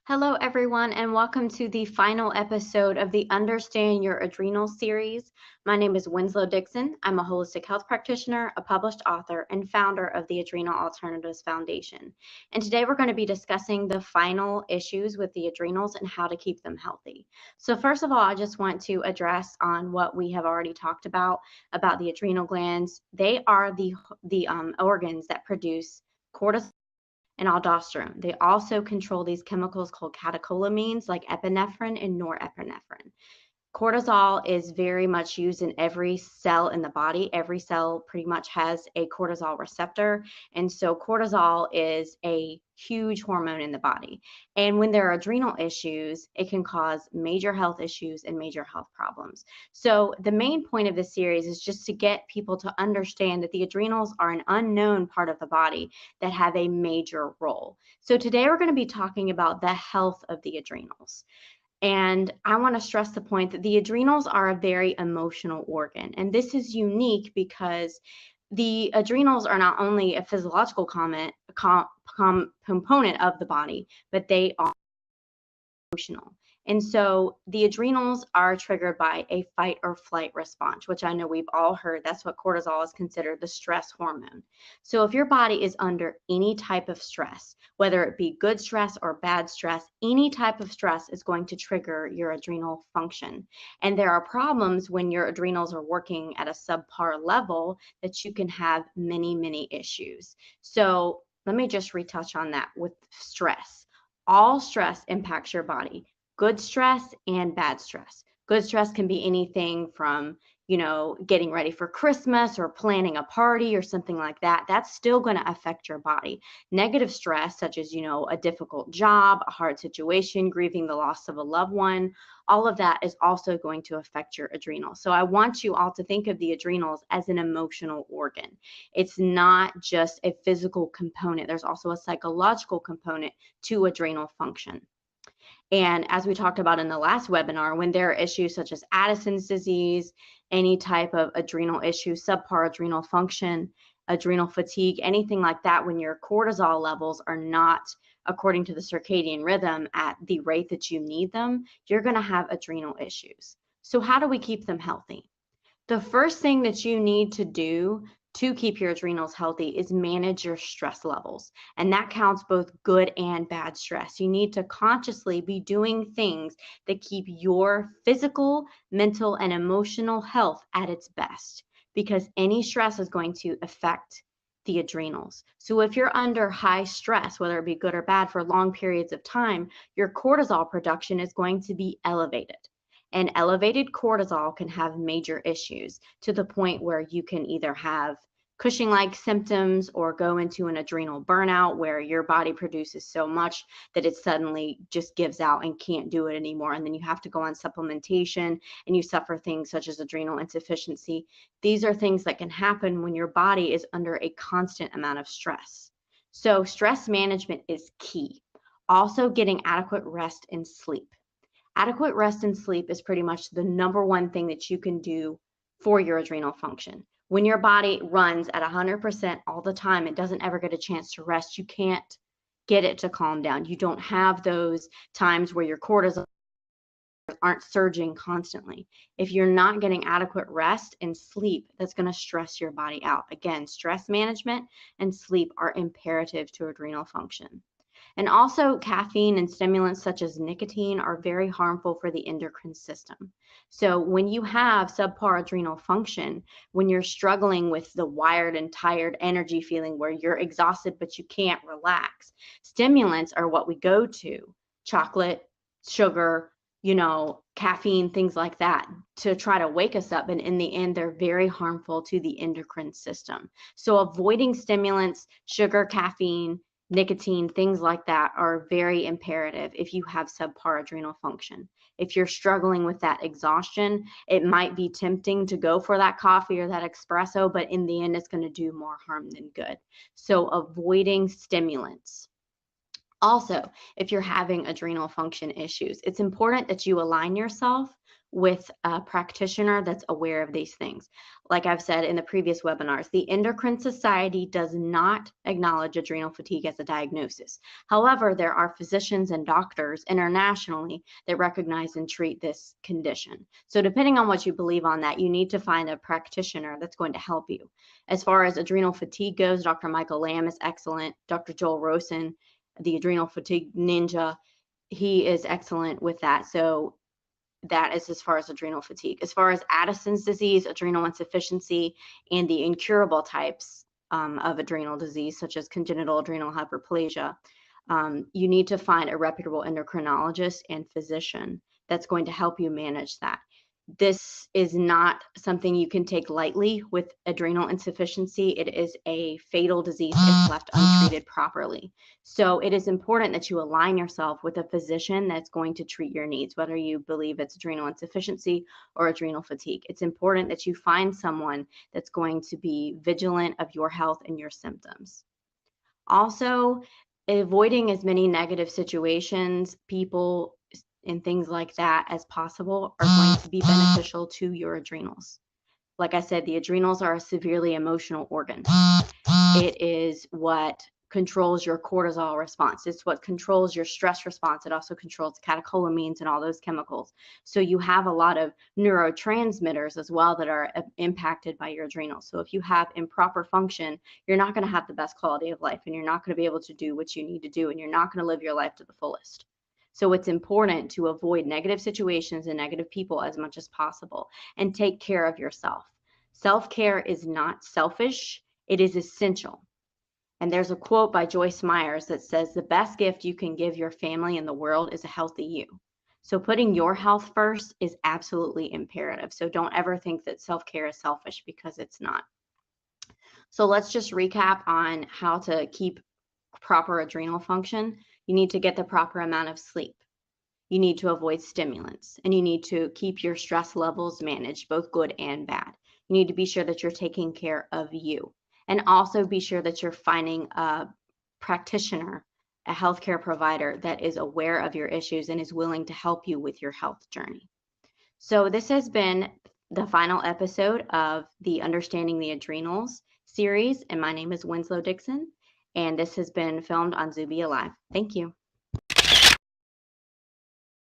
Hello, everyone, and welcome to the final episode of the Understand Your Adrenals series. My name is Winslow Dixon. I'm a holistic health practitioner, a published author, and founder of the Adrenal Alternatives Foundation. And today we're going to be discussing the final issues with the adrenals and how to keep them healthy. So first of all, I just want to address on what we have already talked about the adrenal glands. They are the organs that produce cortisol and aldosterone. They also control these chemicals called catecholamines like epinephrine and norepinephrine. Cortisol is very much used in every cell in the body. Every cell pretty much has a cortisol receptor. And so cortisol is a huge hormone in the body. And when there are adrenal issues, it can cause major health issues and major health problems. So the main point of this series is just to get people to understand that the adrenals are an unknown part of the body that have a major role. So today we're going to be talking about the health of the adrenals. And I want to stress the point that the adrenals are a very emotional organ. And this is unique because the adrenals are not only a physiological component of the body, but they are emotional. And so the adrenals are triggered by a fight or flight response, which I know we've all heard. That's what cortisol is considered, the stress hormone. So if your body is under any type of stress, whether it be good stress or bad stress, any type of stress is going to trigger your adrenal function. And there are problems when your adrenals are working at a subpar level that you can have many, many issues. So let me just retouch on that with stress. All stress impacts your body. Good stress and bad stress. Good stress can be anything from, getting ready for Christmas or planning a party or something like that. That's still going to affect your body. Negative stress, such as, a difficult job, a hard situation, grieving the loss of a loved one, all of that is also going to affect your adrenals. So I want you all to think of the adrenals as an emotional organ. It's not just a physical component. There's also a psychological component to adrenal function. And as we talked about in the last webinar, when there are issues such as Addison's disease, any type of adrenal issue, subpar adrenal function, adrenal fatigue, anything like that, when your cortisol levels are not according to the circadian rhythm at the rate that you need them, you're going to have adrenal issues. So how do we keep them healthy? The first thing that you need to do to keep your adrenals healthy is manage your stress levels. And that counts both good and bad stress. You need to consciously be doing things that keep your physical, mental, and emotional health at its best, because any stress is going to affect the adrenals. So if you're under high stress, whether it be good or bad for long periods of time, your cortisol production is going to be elevated. And elevated cortisol can have major issues to the point where you can either have Cushing-like symptoms or go into an adrenal burnout where your body produces so much that it suddenly just gives out and can't do it anymore. And then you have to go on supplementation and you suffer things such as adrenal insufficiency. These are things that can happen when your body is under a constant amount of stress. So stress management is key. Also, getting adequate rest and sleep. Adequate rest and sleep is pretty much the number one thing that you can do for your adrenal function. When your body runs at 100% all the time, it doesn't ever get a chance to rest. You can't get it to calm down. You don't have those times where your cortisol aren't surging constantly. If you're not getting adequate rest and sleep, that's going to stress your body out. Again, stress management and sleep are imperative to adrenal function. And also caffeine and stimulants such as nicotine are very harmful for the endocrine system. So when you have subpar adrenal function, when you're struggling with the wired and tired energy feeling where you're exhausted but you can't relax, stimulants are what we go to. Chocolate, sugar, caffeine, things like that, to try to wake us up. And in the end, they're very harmful to the endocrine system. So avoiding stimulants, sugar, caffeine, nicotine, things like that are very imperative if you have subpar adrenal function. If you're struggling with that exhaustion, it might be tempting to go for that coffee or that espresso, but in the end, it's going to do more harm than good. So avoiding stimulants. Also, if you're having adrenal function issues, it's important that you align yourself with a practitioner that's aware of these things. Like I've said in the previous webinars, the Endocrine Society does not acknowledge adrenal fatigue as a diagnosis. However, there are physicians and doctors internationally that recognize and treat this condition. So depending on what you believe on that, you need to find a practitioner that's going to help you. As far as adrenal fatigue goes, Dr. Michael Lamb is excellent. Dr. Joel Rosen, the adrenal fatigue ninja, he is excellent with that. So that is as far as adrenal fatigue. As far as Addison's disease, adrenal insufficiency, and the incurable types of adrenal disease, such as congenital adrenal hyperplasia, you need to find a reputable endocrinologist and physician that's going to help you manage that. This is not something you can take lightly with adrenal insufficiency. It is a fatal disease if left untreated properly. So it is important that you align yourself with a physician that's going to treat your needs, whether you believe it's adrenal insufficiency or adrenal fatigue. It's important that you find someone that's going to be vigilant of your health and your symptoms. Also, avoiding as many negative situations, people, and things like that as possible are going to be beneficial to your adrenals. Like I said, the adrenals are a severely emotional organ. It is what controls your cortisol response. It's what controls your stress response. It also controls catecholamines and all those chemicals. So you have a lot of neurotransmitters as well that are impacted by your adrenals. So if you have improper function, you're not going to have the best quality of life, and you're not going to be able to do what you need to do, and you're not going to live your life to the fullest. So it's important to avoid negative situations and negative people as much as possible and take care of yourself. Self-care is not selfish, it is essential. And there's a quote by Joyce Myers that says, the best gift you can give your family in the world is a healthy you. So putting your health first is absolutely imperative. So don't ever think that self-care is selfish, because it's not. So let's just recap on how to keep proper adrenal function. You need to get the proper amount of sleep. You need to avoid stimulants, and you need to keep your stress levels managed, both good and bad. You need to be sure that you're taking care of you, and also be sure that you're finding a practitioner, a healthcare provider that is aware of your issues and is willing to help you with your health journey. So this has been the final episode of the Understanding the Adrenals series, and my name is Winslow Dixon, and this has been filmed on ZubiaLive. Thank you.